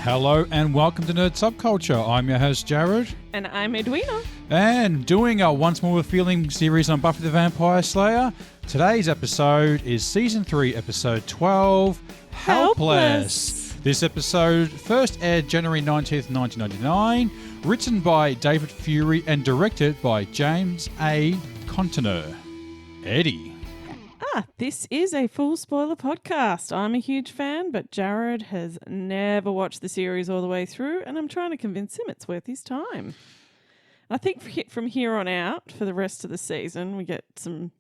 Hello and welcome to Nerd Subculture. I'm your host Jared. And I'm Edwina. And doing our Once More with Feeling series on Buffy the Vampire Slayer. Today's episode is Season 3, Episode 12, Helpless. This episode first aired January 19th, 1999, written by David Fury and directed by James A. Contner. Eddie. This is a full spoiler podcast. I'm a huge fan, but Jared has never watched the series all the way through, and I'm trying to convince him it's worth his time. I think from here on out, for the rest of the season, we get some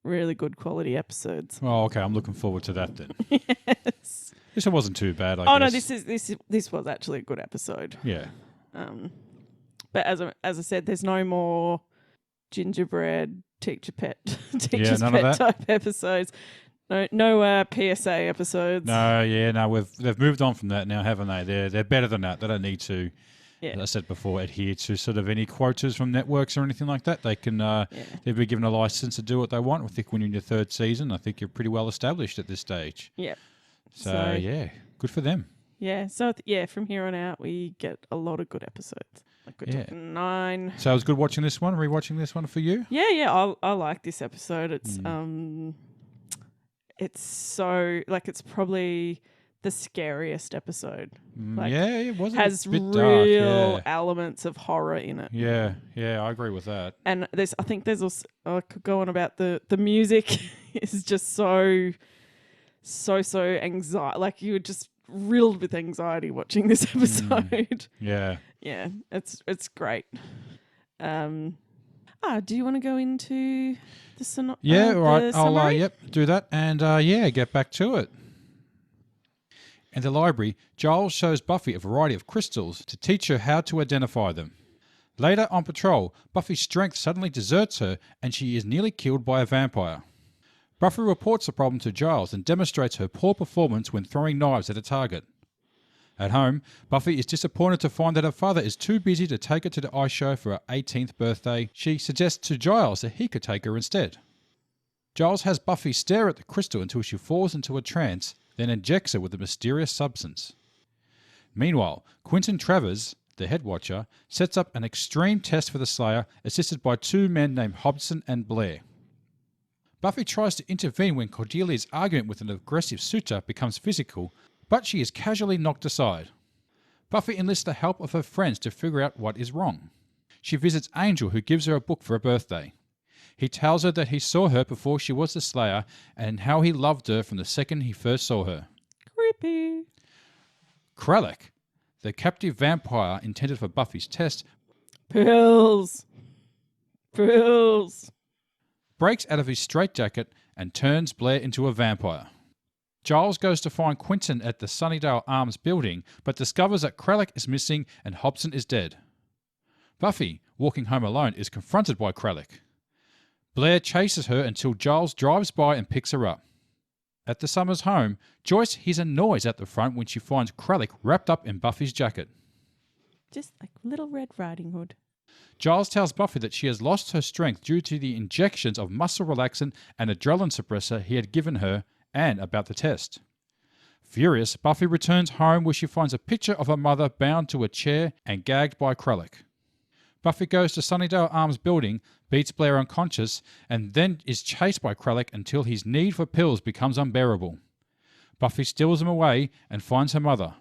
really good quality episodes. Oh, okay. I'm looking forward to that then. Yes. This one wasn't too bad, I guess. No, this was actually a good episode. Yeah. But as I said, there's no more gingerbread teacher's pet type episodes. No PSA episodes. They've moved on from that now, haven't they? They're better than that. They don't need to, as I said before, adhere to sort of any quotas from networks or anything like that. They can they've been given a license to do what they want. I think when you're in your third season, I think you're pretty well established at this stage. Yeah. So good for them. Yeah. So from here on out, we get a lot of good episodes. Like we're talking 9. So it was good watching this one, rewatching this one for you? Yeah. I like this episode. It's so it's probably the scariest episode. It wasn't. Has a bit real dark, elements of horror in it. Yeah, I agree with that. And I think there's also I could go on about the music is just so anxiety. Like you were just riddled with anxiety watching this episode. Yeah. Yeah, it's great. Do you want to go into the synopsis? Yeah, all right. I'll do that and get back to it. In the library, Giles shows Buffy a variety of crystals to teach her how to identify them. Later on patrol, Buffy's strength suddenly deserts her and she is nearly killed by a vampire. Buffy reports the problem to Giles and demonstrates her poor performance when throwing knives at a target. At home, Buffy is disappointed to find that her father is too busy to take her to the ice show for her 18th birthday. She suggests to Giles that he could take her instead. Giles has Buffy stare at the crystal until she falls into a trance, then injects her with a mysterious substance. Meanwhile, Quentin Travers, the head watcher, sets up an extreme test for the Slayer, assisted by 2 men named Hobson and Blair. Buffy tries to intervene when Cordelia's argument with an aggressive suitor becomes physical, but she is casually knocked aside. Buffy enlists the help of her friends to figure out what is wrong. She visits Angel, who gives her a book for her birthday. He tells her that he saw her before she was the Slayer and how he loved her from the second he first saw her. Creepy. Kralik, the captive vampire intended for Buffy's test, Pills. breaks out of his straitjacket and turns Blair into a vampire. Giles goes to find Quentin at the Sunnydale Arms building, but discovers that Kralik is missing and Hobson is dead. Buffy, walking home alone, is confronted by Kralik. Blair chases her until Giles drives by and picks her up. At the Summers' home, Joyce hears a noise at the front when she finds Kralik wrapped up in Buffy's jacket. Just like Little Red Riding Hood. Giles tells Buffy that she has lost her strength due to the injections of muscle relaxant and adrenaline suppressor he had given her, and about the test. Furious, Buffy returns home where she finds a picture of her mother bound to a chair and gagged by Kralik. Buffy goes to Sunnydale Arms building, beats Blair unconscious, and then is chased by Kralik until his need for pills becomes unbearable. Buffy steals them away and finds her mother.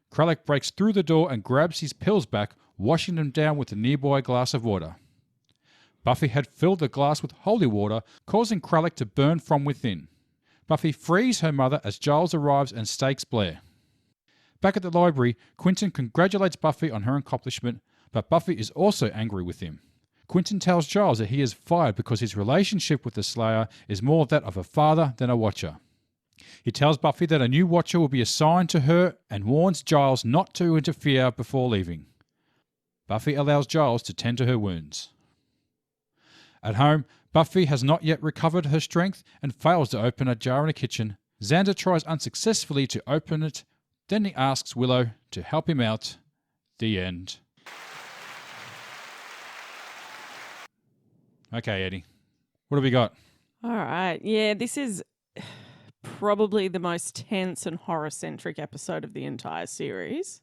Kralik breaks through the door and grabs his pills back, washing them down with a nearby glass of water. Buffy had filled the glass with holy water, causing Kralik to burn from within. Buffy frees her mother as Giles arrives and stakes Blair. Back at the library, Quentin congratulates Buffy on her accomplishment, but Buffy is also angry with him. Quentin tells Giles that he is fired because his relationship with the Slayer is more that of a father than a watcher. He tells Buffy that a new watcher will be assigned to her and warns Giles not to interfere before leaving. Buffy allows Giles to tend to her wounds. At home, Buffy has not yet recovered her strength and fails to open a jar in the kitchen. Xander tries unsuccessfully to open it, then he asks Willow to help him out. The end. Okay, Eddie. What have we got? All right. Yeah, this is probably the most tense and horror-centric episode of the entire series.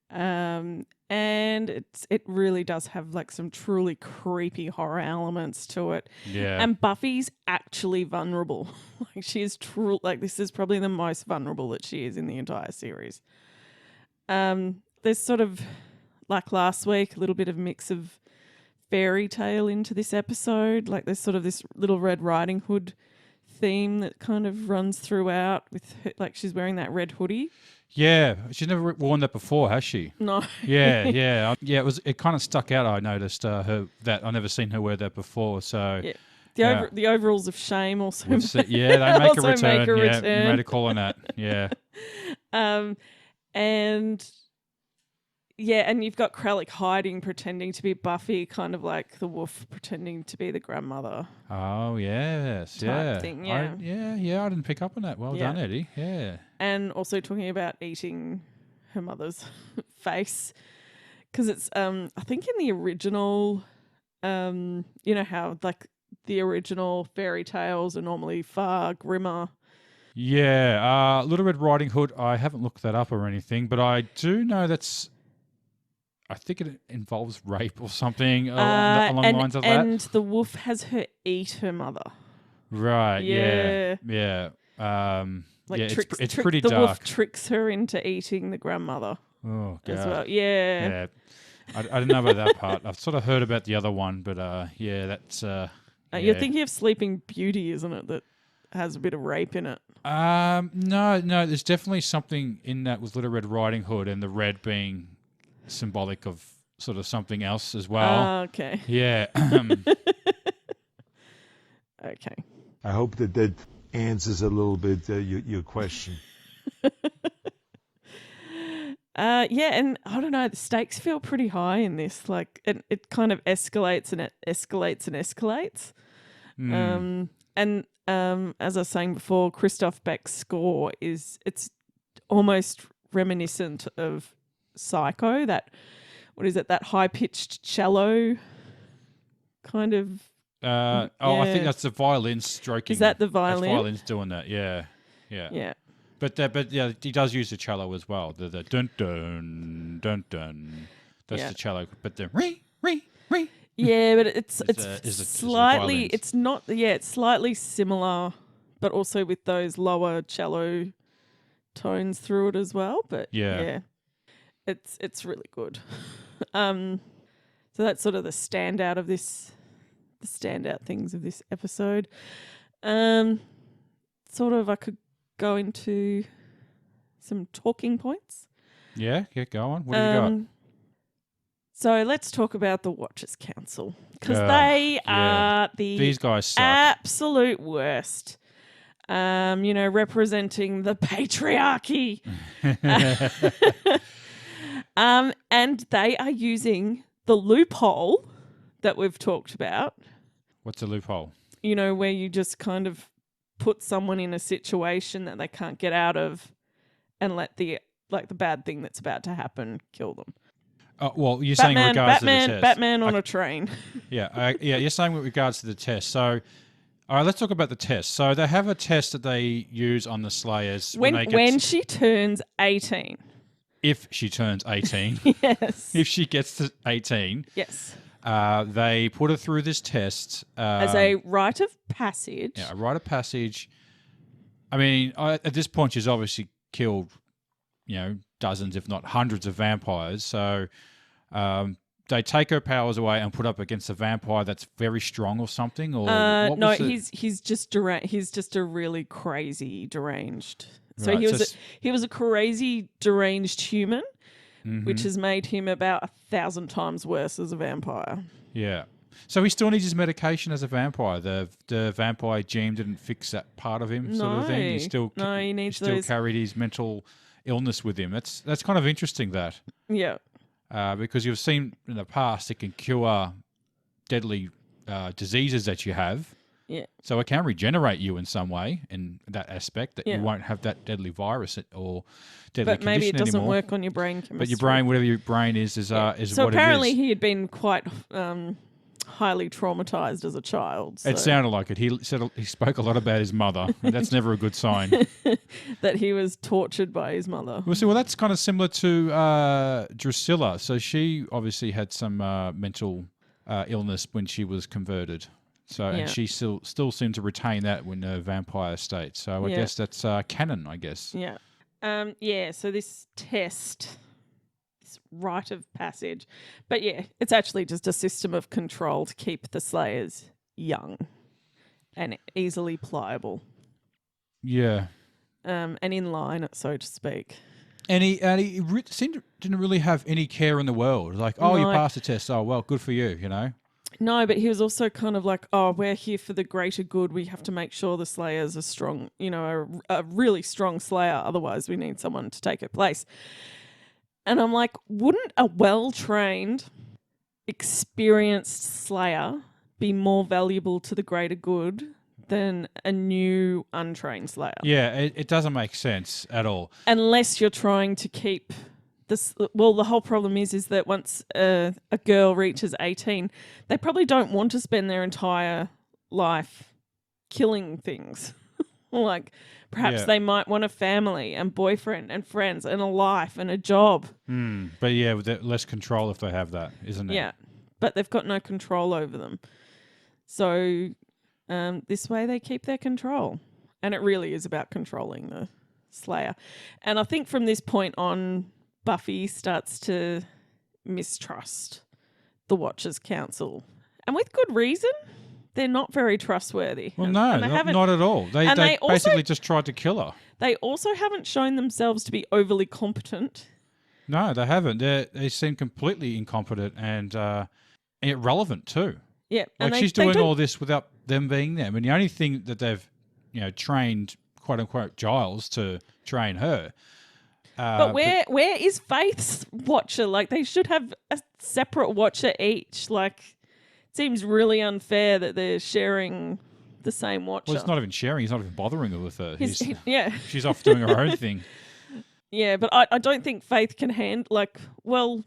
And it really does have like some truly creepy horror elements to it. Yeah. And Buffy's actually vulnerable. Like she is true. Like this is probably the most vulnerable that she is in the entire series. There's sort of like last week, a little bit of mix of fairy tale into this episode. Like there's sort of this Little Red Riding Hood theme that kind of runs throughout with her, like she's wearing that red hoodie. Yeah, she's never worn that before, has she? No. Yeah. It kind of stuck out. I noticed I've never seen her wear that before. So yeah. The overalls of shame also. They make a also return. make a Yeah, return. you made a call on that. Yeah. And you've got Kralik hiding, pretending to be Buffy, kind of like the wolf pretending to be the grandmother. Oh yes, type thing, yeah. I didn't pick up on that. Well done, Eddie. Yeah. And also talking about eating her mother's face, because it's I think in the original, you know how like the original fairy tales are normally far grimmer. Yeah, Little Red Riding Hood. I haven't looked that up or anything, but I do know I think it involves rape or something along the lines of that. And the wolf has her eat her mother. Right. Yeah. Like it's pretty the dark. wolf tricks her into eating the grandmother. Oh god. As well. Yeah. I didn't know about that part. I've sort of heard about the other one, but that's. You're thinking of Sleeping Beauty, isn't it? That has a bit of rape in it. No. There's definitely something in that with Little Red Riding Hood, and the red being symbolic of sort of something else as well. Okay. Yeah. Okay. I hope that answers a little bit your question. And I don't know, the stakes feel pretty high in this. Like it kind of escalates and it escalates and escalates. As I was saying before, Christoph Beck's score it's almost reminiscent of Psycho. That high pitched cello kind of. I think that's the violin stroking. Is that the violin? That's violin's doing that. Yeah. But he does use the cello as well. The dun dun dun dun. That's the cello. But the re. Yeah, but it's is slightly. It's not. Yeah, it's slightly similar, but also with those lower cello tones through it as well. But yeah. It's really good. So that's sort of the standout things of this episode. Sort of I could go into some talking points. Yeah, go on. What do you got? So let's talk about the Watchers Council, because they are these guys suck. Absolute worst. Representing the patriarchy. And they are using the loophole that we've talked about. What's a loophole? Where you just kind of put someone in a situation that they can't get out of and let the bad thing that's about to happen kill them. Well, you're saying in regards to the test. Batman on a train. You're saying with regards to the test. So, all right, let's talk about the test. So they have a test that they use on the Slayers when she turns 18. If she turns 18. Yes. If she gets to 18. Yes. They put her through this test. As a rite of passage. Yeah, a rite of passage. I mean, at this point, she's obviously killed, dozens, if not hundreds of vampires. So they take her powers away and put up against a vampire that's very strong or something? Or no, he's just he's just a really crazy deranged. So right, he was a crazy deranged human, which has made him about 1,000 times worse as a vampire. Yeah. So he still needs his medication as a vampire. The vampire gene didn't fix that part of him, sort of thing. He still carried his mental illness with him. That's kind of interesting. That because you've seen in the past it can cure deadly diseases that you have. Yeah. So it can regenerate you in some way in that aspect that you won't have that deadly virus or deadly condition anymore. But maybe it doesn't work on your brain chemistry. But your brain, whatever your brain is so what it is. So apparently he had been quite highly traumatized as a child. So It sounded like it. He said he spoke a lot about his mother, and that's never a good sign. that he was tortured by his mother. Well, that's kind of similar to Drusilla. So she obviously had some mental illness when she was converted. So Yeah. and she still seemed to retain that when her vampire state. So I Yeah. guess that's canon. I guess. Yeah. So this test, this rite of passage, but yeah, it's actually just a system of control to keep the Slayers young and easily pliable, Yeah. and in line, so to speak. And he didn't really have any care in the world. Like, oh, you No. passed the test. Oh, well, good for you. You know. No, but he was also kind of like, oh, we're here for the greater good. We have to make sure the Slayers are strong, a really strong Slayer. Otherwise, we need someone to take her place. And I'm like, wouldn't a well-trained, experienced Slayer be more valuable to the greater good than a new, untrained Slayer? Yeah, it doesn't make sense at all. Unless you're trying to keep this. Well, the whole problem is that once a girl reaches 18, they probably don't want to spend their entire life killing things. Like perhaps Yeah. they might want a family and boyfriend and friends and a life and a job. But yeah, with less control if they have that, isn't it? Yeah, but they've got no control over them. So this way they keep their control. And it really is about controlling the Slayer. And I think from this point on, Buffy starts to mistrust the Watchers Council. And with good reason. They're not very trustworthy. Well, And no, they not at all. They also- basically just tried to kill her. They also haven't shown themselves to be overly competent. No, they haven't. They seem completely incompetent and irrelevant too. Yeah, Like she's doing all this without them being there. I mean, the only thing that they've, trained quote unquote Giles to train her. But where is Faith's Watcher? Like they should have a separate Watcher each. Like it seems really unfair that they're sharing the same Watcher. Well, it's not even sharing. He's not even bothering her with her. Yeah. She's off doing her own thing. Yeah, but I don't think Faith can handle,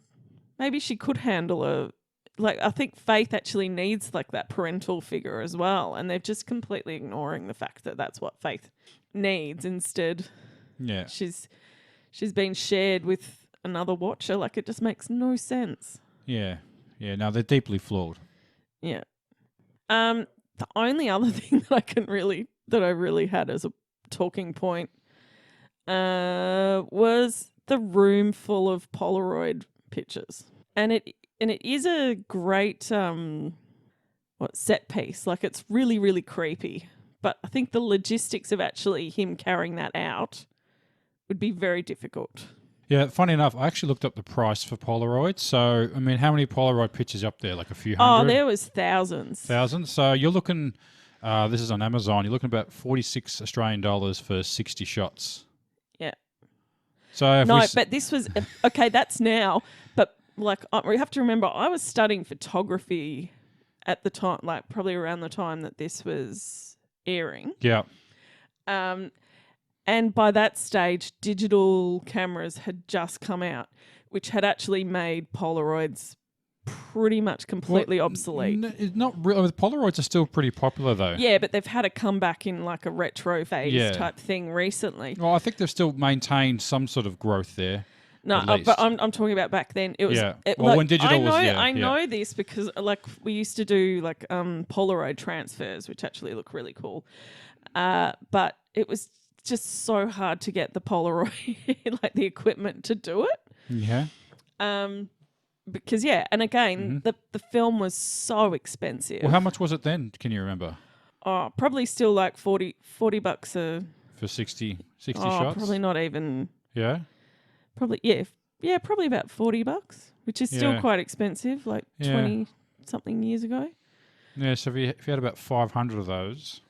maybe she could handle a, I think Faith actually needs, that parental figure as well, and they're just completely ignoring the fact that that's what Faith needs. Instead, Yeah. she's been shared with another Watcher. It just makes no sense. Yeah. Yeah, no, they're deeply flawed. Yeah. The only other thing that I really had as a talking point was the room full of Polaroid pictures, and it is a great set piece. It's really, really creepy. But I think the logistics of actually him carrying that out would be very difficult. Yeah, funny enough, I actually looked up the price for Polaroid. So, I mean, how many Polaroid pictures up there? Like a few hundred? Oh, there was thousands. Thousands. So you're looking, this is on Amazon, you're looking about 46 Australian dollars for 60 shots. Yeah. So but this was, okay, that's now. But we have to remember, I was studying photography at the time, probably around the time that this was airing. Yeah. And by that stage, digital cameras had just come out, which had actually made Polaroids pretty much completely obsolete. It's not really. Polaroids are still pretty popular, though. Yeah, but they've had a comeback in a retro phase type thing recently. Well, I think they've still maintained some sort of growth there. No, but I'm talking about back then. It was when digital I know this because we used to do Polaroid transfers, which actually look really cool. But it was just so hard to get the Polaroid, the equipment to do it. Yeah. Because and again, the film was so expensive. Well, how much was it then? Can you remember? Oh, probably still $40 for 60 oh, shots. Probably not even. Yeah. Probably probably about $40, which is still quite expensive. 20 something years ago. Yeah. So if you had about 500 of those,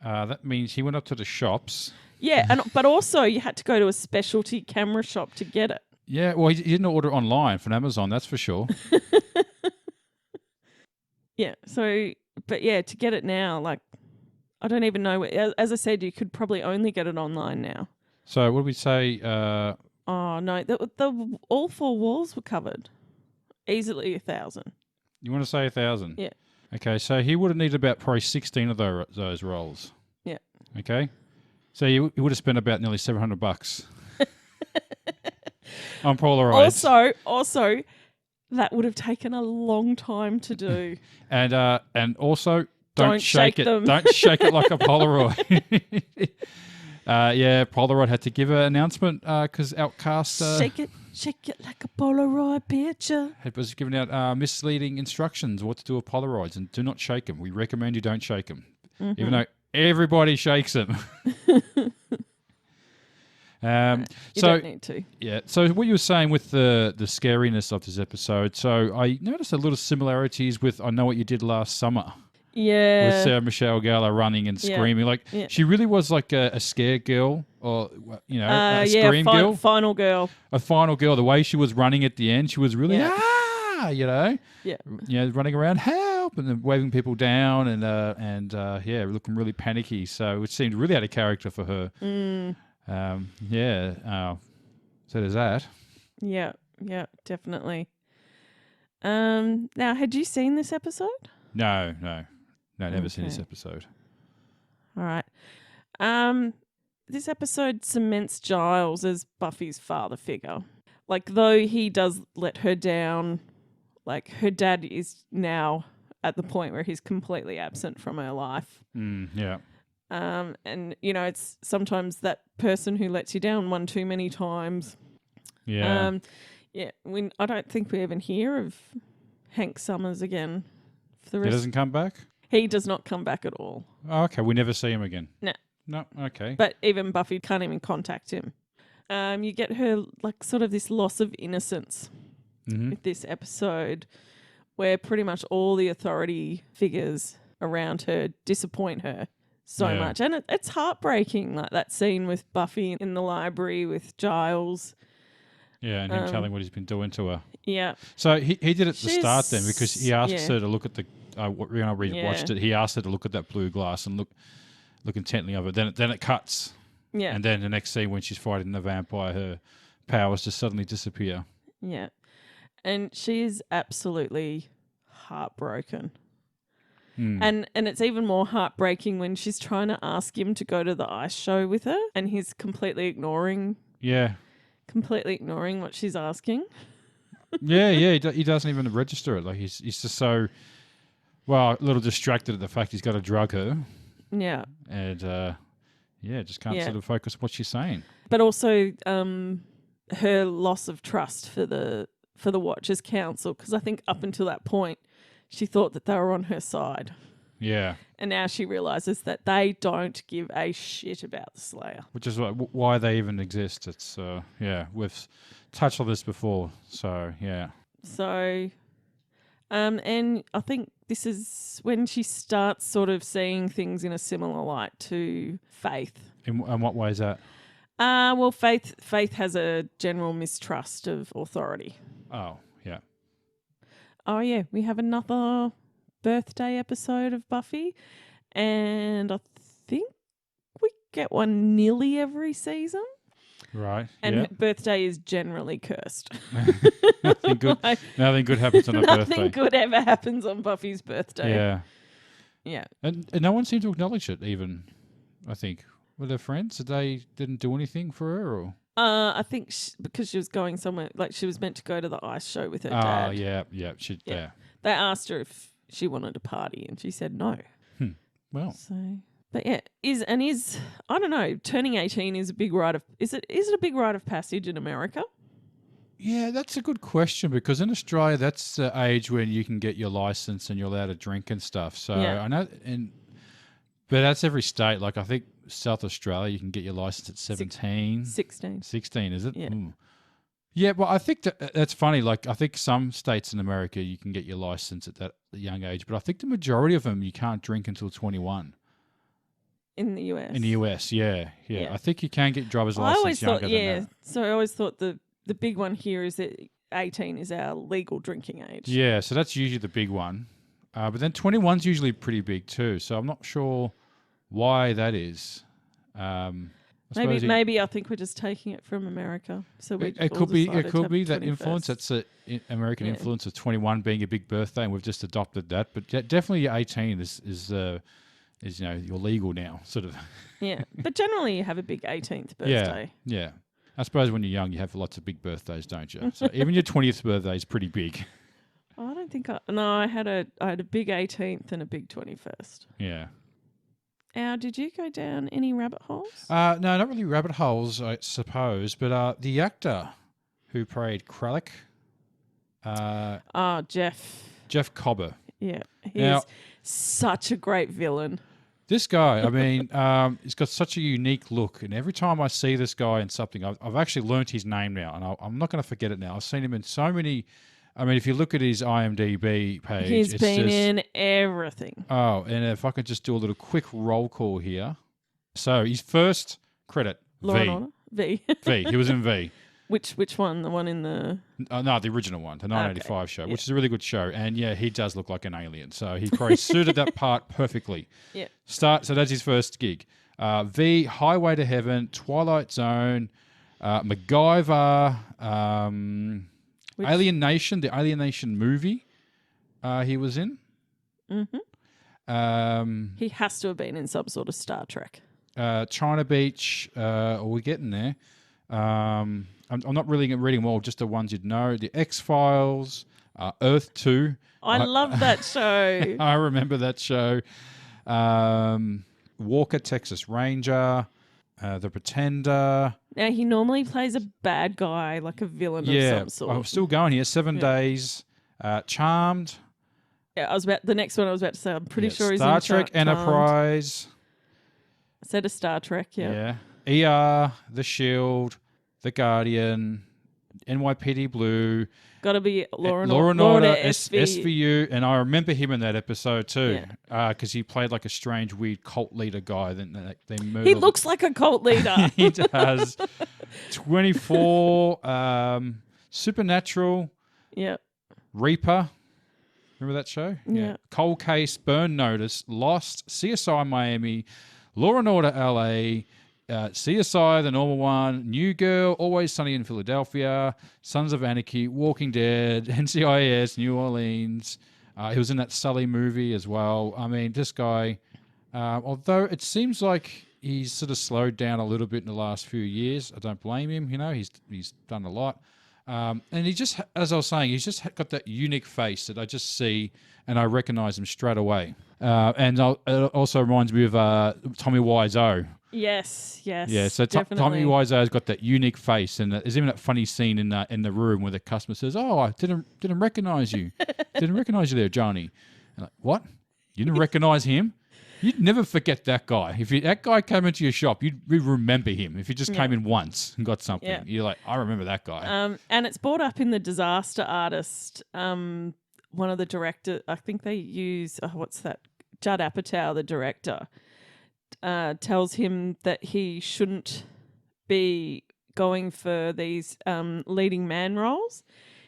that means he went up to the shops. Yeah, but also you had to go to a specialty camera shop to get it. Yeah, well, he didn't order online from Amazon, that's for sure. Yeah, to get it now, I don't even know. As I said, you could probably only get it online now. So what did we say? Oh, no, the all four walls were covered. Easily 1,000. You want to say 1,000? Yeah. Okay, so he would have needed about probably 16 of those rolls. Yeah. Okay, so he would have spent about nearly $700 on Polaroids. Also, that would have taken a long time to do. And also, don't shake it. them. Don't shake it like a Polaroid. Yeah, Polaroid had to give an announcement because Outcast Shake it like a Polaroid picture. was giving out misleading instructions what to do with Polaroids, and do not shake them. We recommend you don't shake them, even though everybody shakes them. You don't need to. Yeah. So what you were saying with the scariness of this episode, so I noticed a little similarities with I Know What You Did Last Summer. Yeah. With Sarah Michelle Gellar running and screaming. Like, she really was like a scared girl or, a scream girl. Final girl. A final girl. The way she was running at the end, she was really, Yeah. running around, help, and then waving people down and looking really panicky. So it seemed really out of character for her. So there's that. Yeah, definitely. Now, had you seen this episode? No, never seen this episode. All right. This episode cements Giles as Buffy's father figure. Like, though he does let her down, like, her dad is now at the point where he's completely absent from her life. Yeah. And, it's sometimes that person who lets you down one too many times. Yeah. I don't think we even hear of Hank Summers again. For the rest. He doesn't come back? He does not come back at all. Oh, okay, we never see him again. No, okay. But even Buffy can't even contact him. You get her like sort of this loss of innocence with this episode where pretty much all the authority figures around her disappoint her so much. And it's heartbreaking, like that scene with Buffy in the library with Giles. Yeah, and him telling what he's been doing to her. Yeah. So he did it at the start then because he asked her to look at the when I rewatched it, he asked her to look at that blue glass and look intently of it. Then it cuts. Yeah. And then the next scene when she's fighting the vampire, her powers just suddenly disappear. Yeah. And she is absolutely heartbroken. And it's even more heartbreaking when she's trying to ask him to go to the ice show with her and he's completely ignoring what she's asking. He doesn't even register it. Like he's just so a little distracted at the fact he's got to drug her. Yeah. And just can't sort of focus on what she's saying. But also her loss of trust for the Watchers Council, because I think up until that point she thought that they were on her side. Yeah. And now she realises that they don't give a shit about the Slayer. Which is why they even exist. It's, we've touched on this before. So, yeah. So, and I think this is when she starts sort of seeing things in a similar light to Faith. In what way is that? Well, Faith has a general mistrust of authority. Oh, yeah. Oh, yeah. We have another birthday episode of Buffy, and I think we get one nearly every season. Right. And yeah. her birthday is generally cursed. Nothing good happens on her birthday. Nothing good ever happens on Buffy's birthday. Yeah. Yeah. And no one seemed to acknowledge it even, I think. With her friends? They didn't do anything for her? Or? I think because she was going somewhere, like she was meant to go to the ice show with her dad. Oh, yeah. They asked her if she wanted to party and she said no. Well. So, but yeah, I don't know, turning 18 is a big rite of, is it a big rite of passage in America? Yeah, that's a good question because in Australia, that's the age when you can get your license and you're allowed to drink and stuff. So I know, but that's every state. Like I think South Australia, you can get your license at 17. 16. 16, is it? Yeah. Ooh. Yeah, well, I think that's funny. Like I think some states in America, you can get your license at that young age, but I think the majority of them, you can't drink until 21. In the US? In the US, yeah. I think you can get driver's license younger than that. So I always thought the big one here is that 18 is our legal drinking age. Yeah, so that's usually the big one. But then 21's usually pretty big too. So I'm not sure why that is. Maybe maybe I think we're just taking it from America. So it could be that influence. That's the American influence of 21 being a big birthday, and we've just adopted that. But definitely 18 is you're legal now, sort of. Yeah, but generally you have a big 18th birthday. Yeah. I suppose when you're young, you have lots of big birthdays, don't you? So even your 20th birthday is pretty big. I don't think I had a big 18th and a big 21st. Yeah. Did you go down any rabbit holes? No, not really rabbit holes, I suppose. But the actor who played Kralik, Jeff Cobber. Yeah, he's such a great villain. This guy, I mean, he's got such a unique look, and every time I see this guy in something, I've actually learnt his name now, and I'm not going to forget it now. I've seen him in so many. I mean, if you look at his IMDb page, he's been in everything. Oh, and if I could just do a little quick roll call here. So his first credit, Law and Order? V. V. He was in V. Which one? The one in the... No, the original one, the 1985 show, which is a really good show. And yeah, he does look like an alien. So he probably suited that part perfectly. Yeah. So that's his first gig. V, Highway to Heaven, Twilight Zone, MacGyver, Alien Nation, the Alien Nation movie he was in. Mm-hmm. He has to have been in some sort of Star Trek. China Beach, we're getting there. I'm not really reading them all, just the ones you'd know. The X-Files, Earth 2. I love that show. I remember that show. Walker, Texas Ranger, The Pretender. Now, he normally plays a bad guy, like a villain of some sort. I'm still going here. 7 Days, Charmed. Yeah, the next one I was about to say, I'm pretty sure he's in Star Trek Enterprise. I said a Star Trek, Yeah. ER, The Shield, The Guardian, NYPD Blue. Got to be Law and Order, SVU. And I remember him in that episode too, because he played like a strange, weird cult leader guy. Then they moved. He looks like a cult leader. He does. 24, Supernatural. Yeah. Reaper. Remember that show? Yeah. Cold Case, Burn Notice, Lost, CSI Miami, Law and Order LA, CSI, the normal one, New Girl, Always Sunny in Philadelphia, Sons of Anarchy, Walking Dead, NCIS, New Orleans. He was in that Sully movie as well. I mean, this guy, although it seems like he's sort of slowed down a little bit in the last few years, I don't blame him. You know, he's done a lot. And he just, as I was saying, he's just got that unique face that I just see and I recognize him straight away. And it also reminds me of Tommy Wiseau. Yes. Yeah, so definitely. Tommy Wiseau's got that unique face, and there's even that funny scene in the room where the customer says, "Oh, I didn't recognize you. Didn't recognize you there, Johnny." And like, what? You didn't recognize him? You'd never forget that guy. If that guy came into your shop, you'd remember him. If he just came in once and got something, you're like, I remember that guy. And it's brought up in The Disaster Artist. One of the directors, I think they use, what's that? Judd Apatow, the director, tells him that he shouldn't be going for these leading man roles.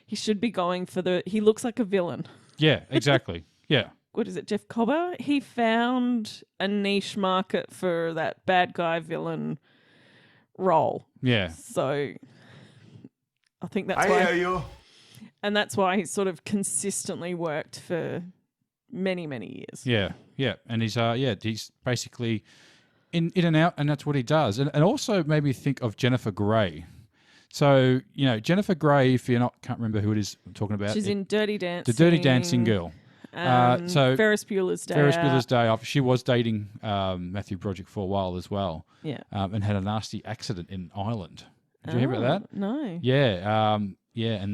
He should be going for he looks like a villain. Yeah, exactly. Yeah. What is it, Jeff Cobber? He found a niche market for that bad guy villain role. Yeah. So I think that's why. I hear you. And that's why he's sort of consistently worked for many, many years. Yeah, yeah. And he's basically in and out, and that's what he does. And also made me think of Jennifer Grey. So, Jennifer Grey, if can't remember who it is I'm talking about. She's in Dirty Dancing. The Dirty Dancing girl. So Ferris Bueller's Day Bueller's Day Off. She was dating Matthew Broderick for a while as well. Yeah. And had a nasty accident in Ireland. Did you hear about that? No. Yeah. And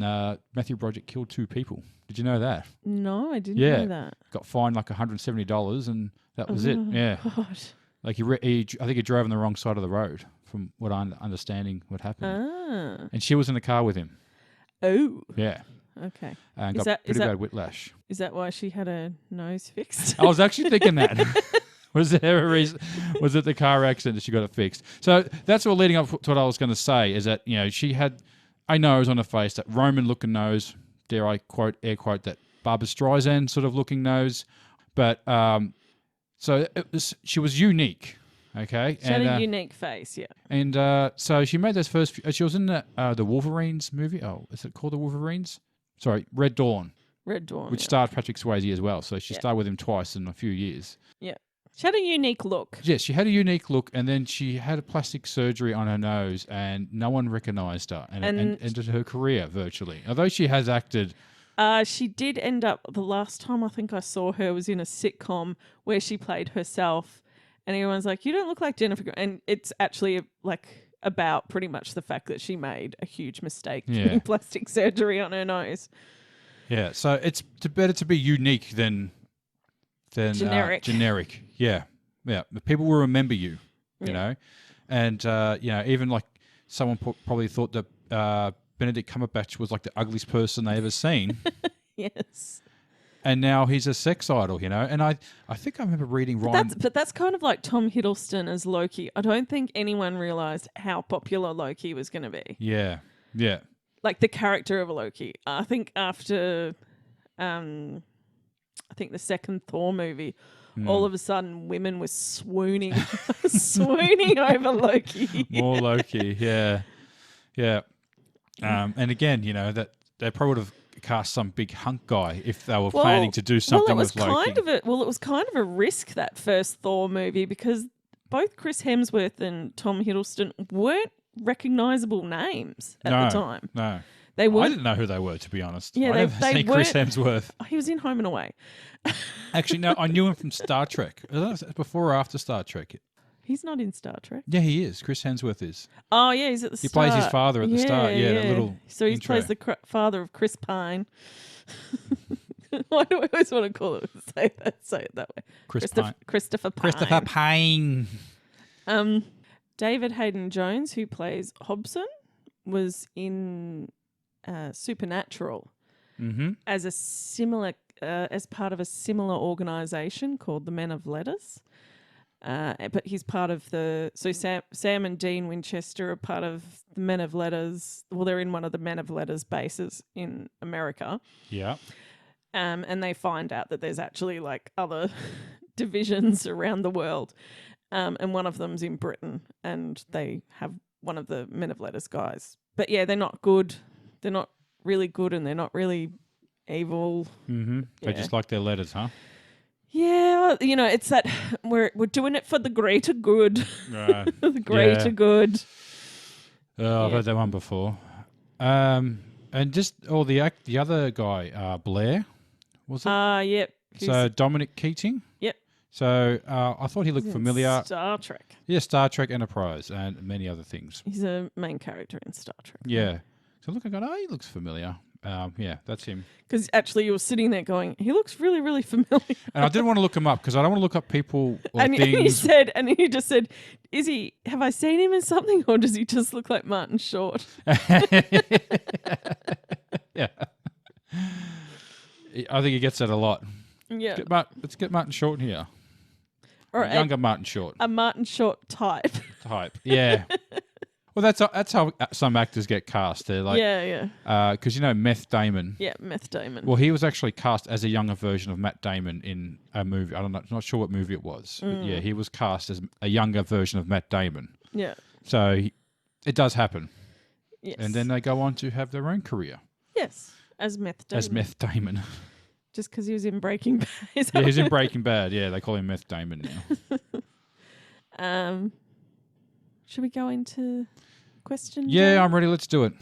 Matthew Broderick killed 2 people. Did you know that? No, I didn't know that. Got fined like $170 and that was it. Yeah. God. Like I think he drove on the wrong side of the road from what I'm understanding what happened. And she was in the car with him. Oh. Yeah. Okay. And got pretty bad whiplash. Is that why she had her nose fixed? I was actually thinking that. Was there a reason? Was it the car accident that she got it fixed? So that's all leading up to what I was going to say is that, she had a nose on her face, that Roman-looking nose, dare I air quote, that Barbra Streisand sort of looking nose. But so she was unique, Okay. She had a unique face, yeah. And so she made those first she was in the Wolverines movie. Oh, is it called the Wolverines? Sorry, Red Dawn. Red Dawn. Which starred Patrick Swayze as well. So she starred with him twice in a few years. Yeah. She had a unique look. Yes, she had a unique look, and then she had a plastic surgery on her nose, and no one recognised her, and ended her career virtually. Although she has acted... she did end up, the last time I think I saw her was in a sitcom where she played herself, and everyone's like, you don't look like Jennifer. And it's actually about pretty much the fact that she made a huge mistake doing plastic surgery on her nose. Yeah, so it's better to be unique than generic. Generic, yeah. The people will remember you, you know, and even like someone probably thought that Benedict Cumberbatch was like the ugliest person they ever seen. Yes. And now he's a sex idol, you know. And I think I remember reading Ryan... But that's kind of like Tom Hiddleston as Loki. I don't think anyone realised how popular Loki was going to be. Yeah, yeah. Like the character of Loki. I think after, the second Thor movie, all of a sudden women were swooning over Loki. More Loki, yeah. Yeah. And again, you know, that they probably would have cast some big hunk guy if they were planning to do something with Loki. It was kind of a risk, that first Thor movie, because both Chris Hemsworth and Tom Hiddleston weren't recognisable names at the time. No. They weren't. I didn't know who they were, to be honest. Yeah, I never seen Chris Hemsworth. He was in Home and Away. Actually, no, I knew him from Star Trek. Before or after Star Trek? He's not in Star Trek. Yeah, he is. Chris Hemsworth is. Oh, yeah, he's at the start. He plays his father at the start. Yeah, that little So he intro. plays the father of Chris Pine. Why do I always want to call it? Say it that way. Christopher Pine. Christopher Pine. David Hayden Jones, who plays Hobson, was in Supernatural as a similar, as part of a similar organisation called the Men of Letters. But he's part of Sam and Dean Winchester are part of the Men of Letters. Well, they're in one of the Men of Letters bases in America. Yeah. And they find out that there's actually like other divisions around the world. And one of them's in Britain, and they have one of the Men of Letters guys. But yeah, they're not good. They're not really good, and they're not really evil. Mm-hmm. They just like their letters, huh? Yeah, you know, it's that we're doing it for the greater good. Right. The greater good. Oh, I've heard that one before. And just the other guy, Blair, was it? Yep. So Dominic Keating. Yep. So I thought he looked familiar. Star Trek. Yeah, Star Trek Enterprise and many other things. He's a main character in Star Trek. Yeah. So look, I go, he looks familiar. Yeah, that's him. Because actually you were sitting there going, he looks really, really familiar. And I didn't want to look him up because I don't want to look up people or and things. He just said, have I seen him in something, or does he just look like Martin Short? Yeah. I think he gets that a lot. Yeah. Let's get Martin Short here. Or younger Martin Short. A Martin Short type. Yeah. Well, that's how some actors get cast. They're like, because you know Meth Damon. Yeah, Meth Damon. Well, he was actually cast as a younger version of Matt Damon in a movie. I'm not sure what movie it was. But yeah, he was cast as a younger version of Matt Damon. Yeah. So it does happen. Yes. And then they go on to have their own career. Yes, as Meth Damon. Just because he was in Breaking Bad. Yeah, he's in Breaking Bad. Yeah, they call him Meth Damon now. Should we go into question? Yeah, Jane? I'm ready. Let's do it.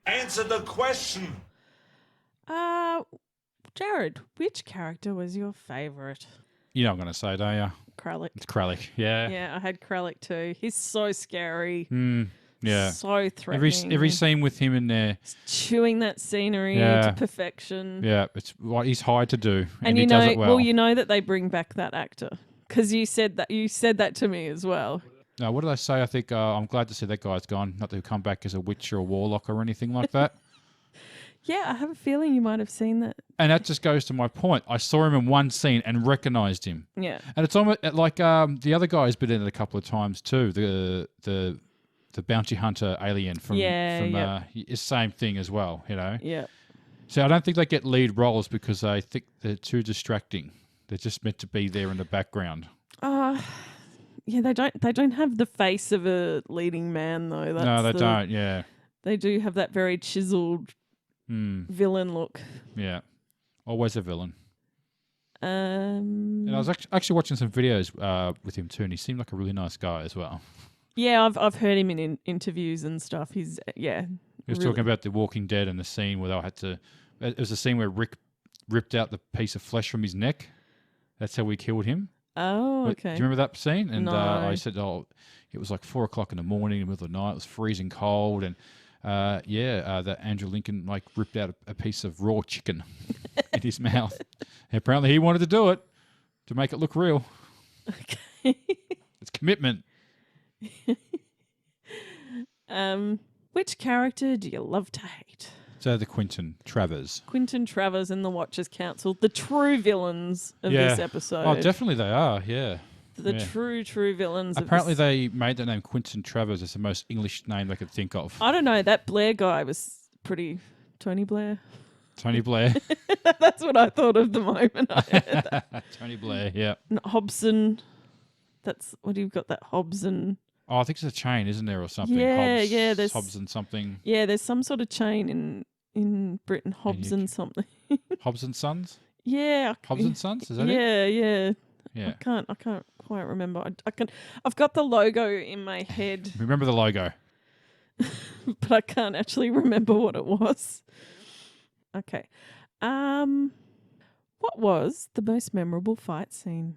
Answer the question. Jared, which character was your favourite? You know what I'm going to say, don't you? Kralik. It's Kralik. Yeah. Yeah, I had Kralik too. He's so scary. Yeah. So threatening. Every scene with him in there. Chewing that scenery to perfection. Yeah, it's what he's hired to do. And he does it well. Well, you know that they bring back that actor. Because you said that to me as well. No, what did I say? I think I'm glad to see that guy's gone. Not to he'll come back as a witch or a warlock or anything like that. Yeah, I have a feeling you might have seen that. And that just goes to my point. I saw him in one scene and recognised him. Yeah. And it's almost like the other guy's been in it a couple of times too. The bounty hunter alien from it's the same thing as well, you know. Yeah. So I don't think they get lead roles because I think they're too distracting. They're just meant to be there in the background. Yeah, they don't have the face of a leading man though. No, they don't. Yeah. They do have that very chiseled villain look. Yeah. Always a villain. Um, And I was actually watching some videos with him too, and he seemed like a really nice guy as well. Yeah, I've heard him in interviews and stuff. He's He was talking about The Walking Dead and the scene where they had to. It was a scene where Rick ripped out the piece of flesh from his neck. That's how we killed him. Oh, Do okay. you remember that scene? And No. I said, it was like 4:00 in the morning, in the middle of the night. It was freezing cold, and that Andrew Lincoln like ripped out a piece of raw chicken in his mouth. And apparently, he wanted to do it to make it look real. Okay. It's commitment. Which character do you love to hate? So the Quentin Travers. Quentin Travers and the Watchers Council, the true villains of this episode. Oh, definitely they are. Yeah. The true villains. Apparently, of this. they made the name Quentin Travers as the most English name they could think of. I don't know. That Blair guy was pretty. Tony Blair. Tony Blair. That's what I thought of the moment I heard that. Tony Blair. Yeah. Hobson. That's what you've got. That Hobson. Oh, I think it's a chain, isn't there, or something? Yeah, Hobbs, yeah. There's Hobbs and something. Yeah, there's some sort of chain in Britain. Hobson something. Hobbs and Sons. Yeah. Hobbs and Sons. Is that it? Yeah. Yeah. I can't quite remember. I've got the logo in my head, Remember the logo. but I can't actually remember what it was. Okay. What was the most memorable fight scene?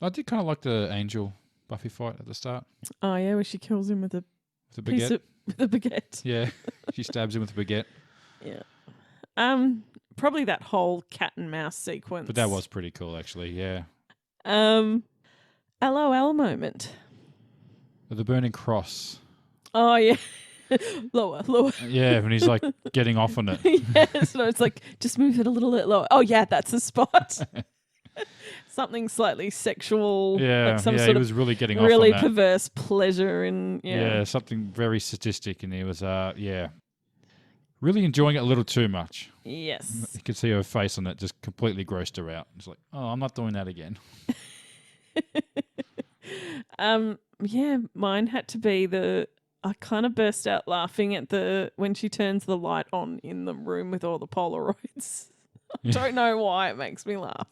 I did kind of like the Angel Buffy fight at the start. Oh yeah, where she kills him with a With the piece baguette. of with a baguette. Yeah. She stabs him with a baguette. Yeah. Probably that whole cat and mouse sequence. But that was pretty cool, actually. Yeah. LOL moment. With the burning cross. Oh yeah. Lower. Yeah, when he's like getting off on it. Yes, no, it's like just move it a little bit lower. Oh yeah, that's the spot. Something slightly sexual. Yeah, like some he sort was of really getting off really on that. perverse pleasure in Yeah, something very sadistic, and he was really enjoying it a little too much. Yes. You could see her face on it just completely grossed her out. It's like, oh, I'm not doing that again. Yeah, mine had to be I kind of burst out laughing at when she turns the light on in the room with all the Polaroids. I don't know why it makes me laugh.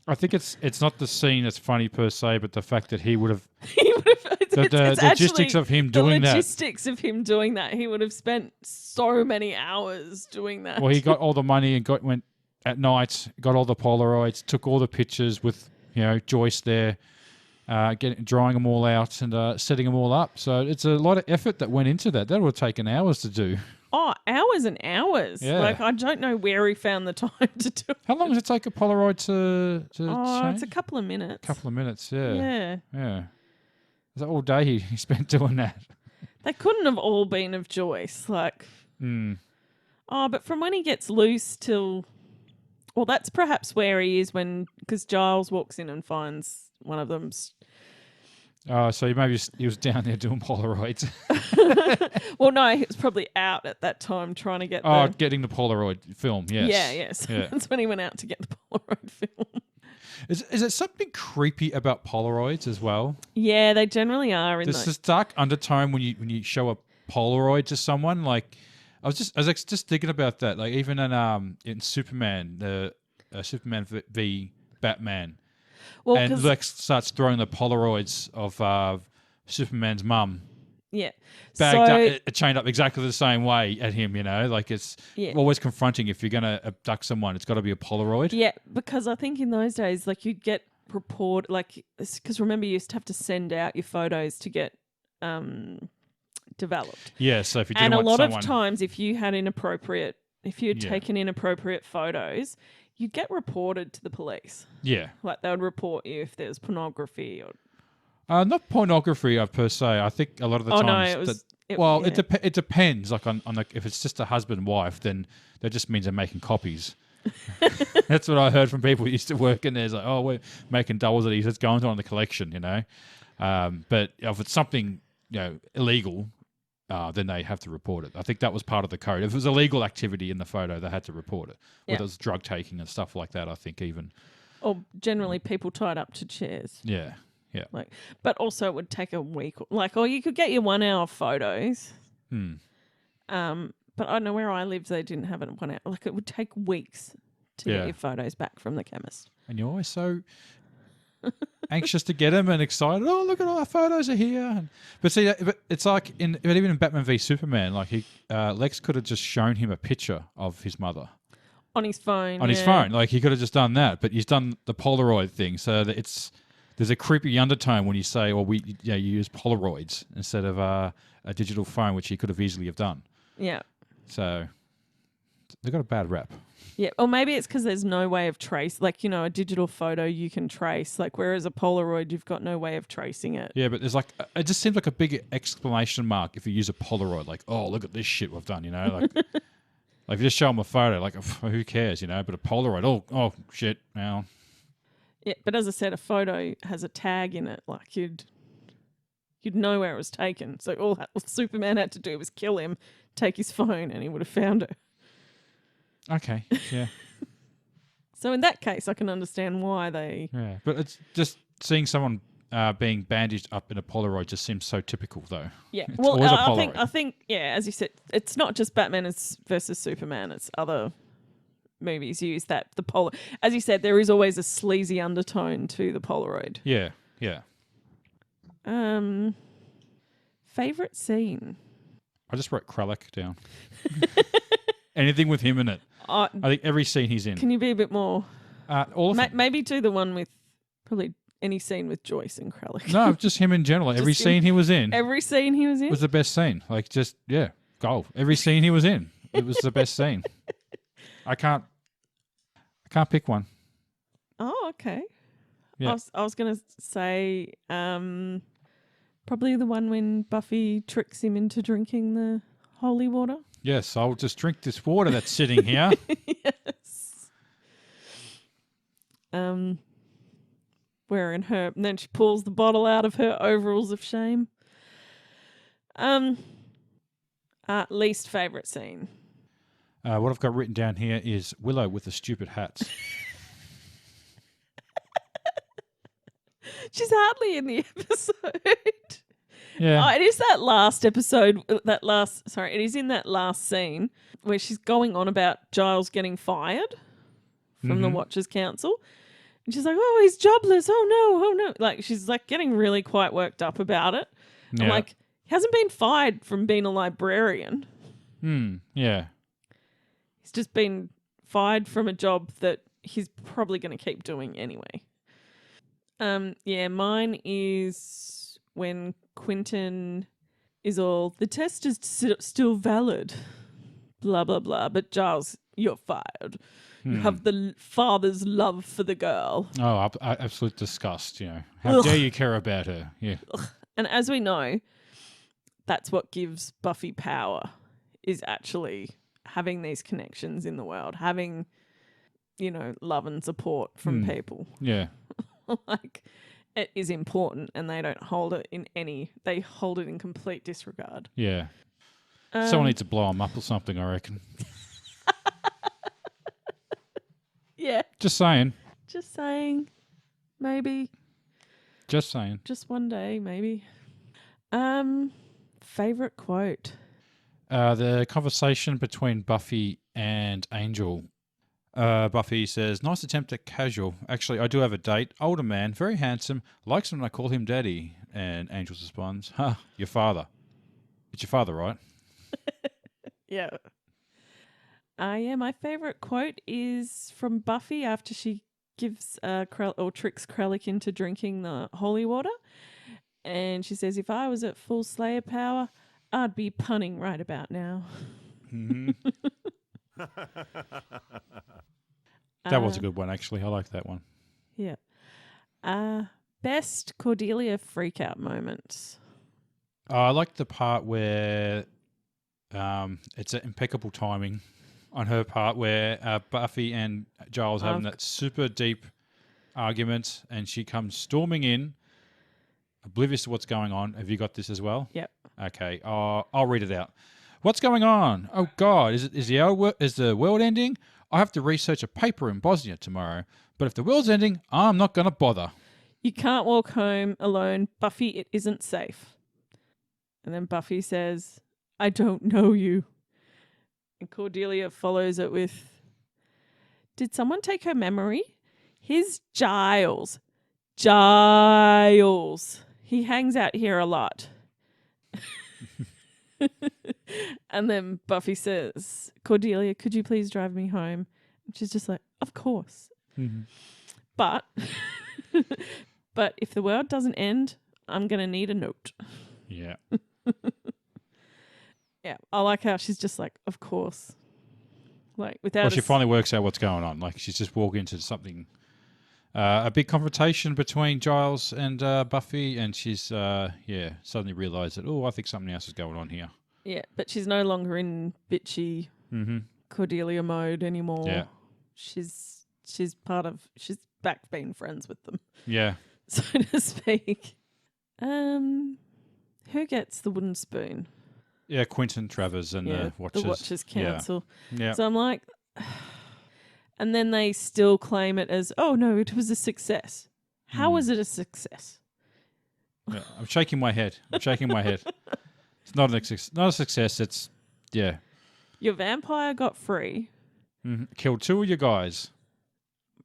I think it's not the scene that's funny per se, but the fact that he would have It's the logistics of him doing the that. logistics of him doing that. He would have spent so many hours doing that. Well, he got all the money and went at night, got all the Polaroids, took all the pictures with Joyce there, drawing them all out and setting them all up. So it's a lot of effort that went into that. That would have taken hours to do. Oh, hours and hours. Yeah. Like, I don't know where he found the time to do it. How long does it take a Polaroid to change? It's a couple of minutes. Couple of minutes, yeah. Yeah. Yeah. Is that all day he spent doing that? They couldn't have all been of Joyce. Like, but from when he gets loose till... Well, that's perhaps where he is because Giles walks in and finds one of them. So he was down there doing Polaroids. Well, no, he was probably out at that time trying to get getting the Polaroid film, yes. Yeah, yes. Yeah. That's when he went out to get the Polaroid film. Is it something creepy about Polaroids as well? Yeah, they generally are. There's this dark undertone when you show a Polaroid to someone. Like I was just thinking about that. Like even in Superman, the Superman v Batman, and Lex starts throwing the Polaroids of Superman's mum. Yeah, chained up exactly the same way at him. Like it's always confronting. If you're going to abduct someone, it's got to be a Polaroid. Yeah, because I think in those days, like you'd get because remember you used to have to send out your photos to get developed. Yeah, so if you didn't want a lot someone... of times, if you had taken inappropriate photos, you'd get reported to the police. Yeah, like they would report you if there's pornography or. Not pornography per se. I think a lot of the times. It depends. Like on if it's just a husband and wife, then that just means they're making copies. That's what I heard from people who used to work in there. It's like, oh, we're making doubles of these. It's going on the collection, But if it's something illegal, then they have to report it. I think that was part of the code. If it was illegal activity in the photo, they had to report it. Yeah. Whether it was drug taking and stuff like that, I think even. Or generally people tied up to chairs. Yeah, yeah. Like, but also it would take a week. Like, or you could get your 1 hour photos. But I don't know where I lived, they didn't have it in 1 hour. Like, it would take weeks to get your photos back from the chemist. And you're always so anxious to get them and excited. Oh, look at all our photos are here. But see, but it's like even in Batman v Superman, like Lex could have just shown him a picture of his mother On his phone. on his phone. Like he could have just done that, but he's done the Polaroid thing, so that there's a creepy undertone when you say, "Well, you use Polaroids instead of a digital phone," which he could have easily have done. Yeah. So they got a bad rap. Yeah, or maybe it's because there's no way of trace. Like, a digital photo you can trace. Like, whereas a Polaroid, you've got no way of tracing it. Yeah, but there's it just seems like a big exclamation mark if you use a Polaroid. Like, oh, look at this shit we've done, Like, like if you just show them a photo, like, who cares, But a Polaroid, oh shit, now. Yeah, but as I said, a photo has a tag in it. Like, you'd know where it was taken. So all Superman had to do was kill him, take his phone, and he would have found it. Okay, yeah. So in that case, I can understand why they... Yeah, but it's just seeing someone being bandaged up in a Polaroid just seems so typical, though. Yeah, It's well, always a I Polaroid. think, as you said, it's not just Batman versus Superman. It's other movies use that. As you said, there is always a sleazy undertone to the Polaroid. Yeah, yeah. Favorite scene? I just wrote Kralek down. Anything with him in it. I think every scene he's in. Can you be a bit more... All of them. Maybe do the one with probably any scene with Joyce and Kralek. No, just him in general. Every scene he was in Every scene he was in? was the best scene. Like, just, gold. Every scene he was in, it was the best scene. I can't pick one. Oh, okay. Yeah. I was going to say probably the one when Buffy tricks him into drinking the holy water. Yes, I'll just drink this water that's sitting here. Yes. Wearing her, and then she pulls the bottle out of her overalls of shame. Least favourite scene. What I've got written down here is Willow with the stupid hats. She's hardly in the episode. Yeah. It is that last episode, it is in that last scene where she's going on about Giles getting fired from the Watchers Council. And she's like, oh, he's jobless. Oh, no. Like, she's like getting really quite worked up about it. Yeah. I'm like, he hasn't been fired from being a librarian. Yeah. He's just been fired from a job that he's probably going to keep doing anyway. Mine is when Quentin is all, the test is still valid, blah, blah, blah. But Giles, you're fired. You have the father's love for the girl. Oh, absolute disgust, How dare you care about her? Yeah. And as we know, that's what gives Buffy power, is actually having these connections in the world, having, love and support from people. Yeah. Like, it is important, and they don't hold it they hold it in complete disregard. Yeah. Someone needs to blow him up or something, I reckon. Yeah. Just saying. Just saying. Maybe. Just saying. Just one day, maybe. Favorite quote? The conversation between Buffy and Angel. Buffy says, nice attempt at casual. Actually, I do have a date. Older man, very handsome. Likes when I call him daddy. And Angel responds, your father. It's your father, right? Yeah. My favourite quote is from Buffy after she gives tricks Kralek into drinking the holy water. And she says, if I was at full Slayer power, I'd be punning right about now. Mm-hmm. That was a good one, actually. I like that one. Yeah. Best Cordelia freakout moments. I like the part where it's impeccable timing on her part, where Buffy and Giles having that super deep argument, and she comes storming in, oblivious to what's going on. Have you got this as well? Yep. Okay, I'll read it out. What's going on? Oh God, is the world ending? I have to research a paper in Bosnia tomorrow. But if the world's ending, I'm not going to bother. You can't walk home alone, Buffy. It isn't safe. And then Buffy says, I don't know you. And Cordelia follows it with, did someone take her memory? Here's Giles. Giles. He hangs out here a lot. And then Buffy says, Cordelia, could you please drive me home? And she's just like, of course. Mm-hmm. But if the world doesn't end, I'm going to need a note. Yeah. Yeah, I like how she's just like, of course. Like, without Well, she finally works out what's going on. Like, she's just walking into something, a big confrontation between Giles and Buffy, and she's, suddenly realised that, I think something else is going on here. Yeah, but she's no longer in bitchy Cordelia mode anymore. Yeah. She's back being friends with them, Yeah. so to speak. Who gets the wooden spoon? Yeah, Quentin Travers and the Watchers. The Watchers Council. Yeah. So I'm like, and then they still claim it as, oh no, it was a success. How was it a success? Yeah, I'm shaking my head. It's not a success. It's, yeah. Your vampire got free, Killed 2 of your guys.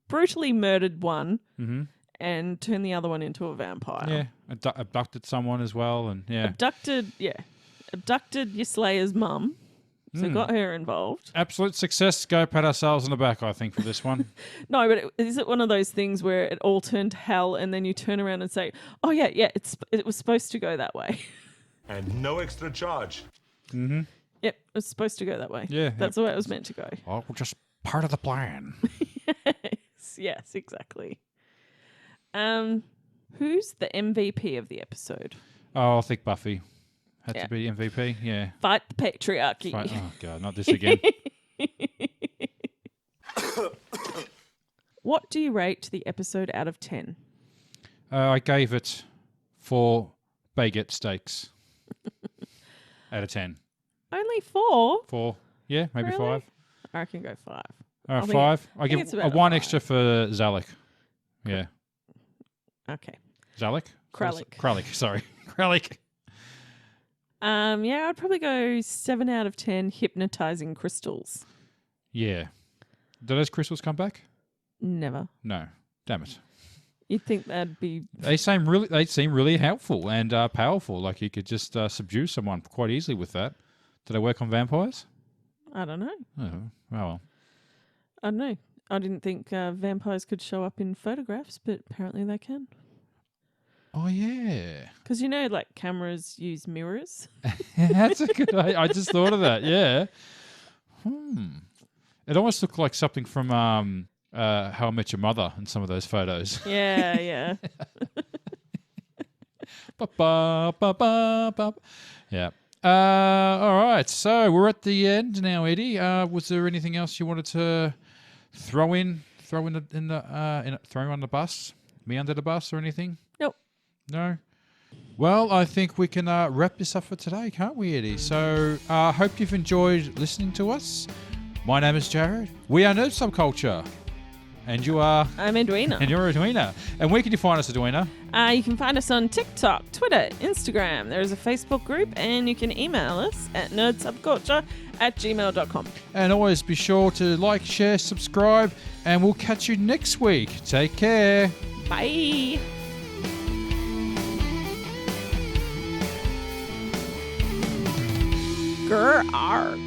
brutally murdered one, Mm-hmm. and turned the other one into a vampire. Yeah, abducted someone as well, and Abducted your Slayer's mum, so got her involved. absolute success. Go pat ourselves on the back, I think, for this one. No, but is it one of those things where it all turned to hell, and then you turn around and say, "Oh yeah, it was supposed to go that way." And no extra charge. Mm-hmm. Yep, it was supposed to go that way. Yeah, That's the way it was meant to go. Oh, just part of the plan. Yes, exactly. Who's the MVP of the episode? Oh, I think Buffy had Yeah. to be MVP. Yeah. Fight the patriarchy. Oh God, not this again. What do you rate the episode out of 10? I gave it 4 baguette steaks out of 10. Only 4? 4, yeah, maybe Really? 5. I can go 5. 5. I think give it's about a 1 5. extra for Zalek. Yeah, Okay. Zalek. Kralik. Kralik. Sorry, Kralik. Yeah, I'd probably go 7 out of 10 hypnotizing crystals. Yeah. Do those crystals come back? Never. No. Damn it. You'd think that'd be... They seem really helpful and powerful. Like you could just subdue someone quite easily with that. Do they work on vampires? I don't know. Oh, well. I don't know. I didn't think vampires could show up in photographs, but apparently they can. Oh, yeah. Because, like, cameras use mirrors. That's a good idea. I just thought of that, yeah. It almost looked like something from How I Met Your Mother in some of those photos. Yeah, yeah. Ba-ba-ba-ba-ba. Yeah. All right. So we're at the end now, Eddie. Was there anything else you wanted to throw in throw on the bus? Me under the bus or anything? Nope. No? Well, I think we can wrap this up for today, can't we, Eddie? So I hope you've enjoyed listening to us. My name is Jared. We are Nerd Subculture. And you are... I'm Edwina. And you're Edwina. And where can you find us, Edwina? You can find us on TikTok, Twitter, Instagram. There is a Facebook group, and you can email us at nerdsubculture@gmail.com. And always be sure to like, share, subscribe, and we'll catch you next week. Take care. Bye. Grr, arg.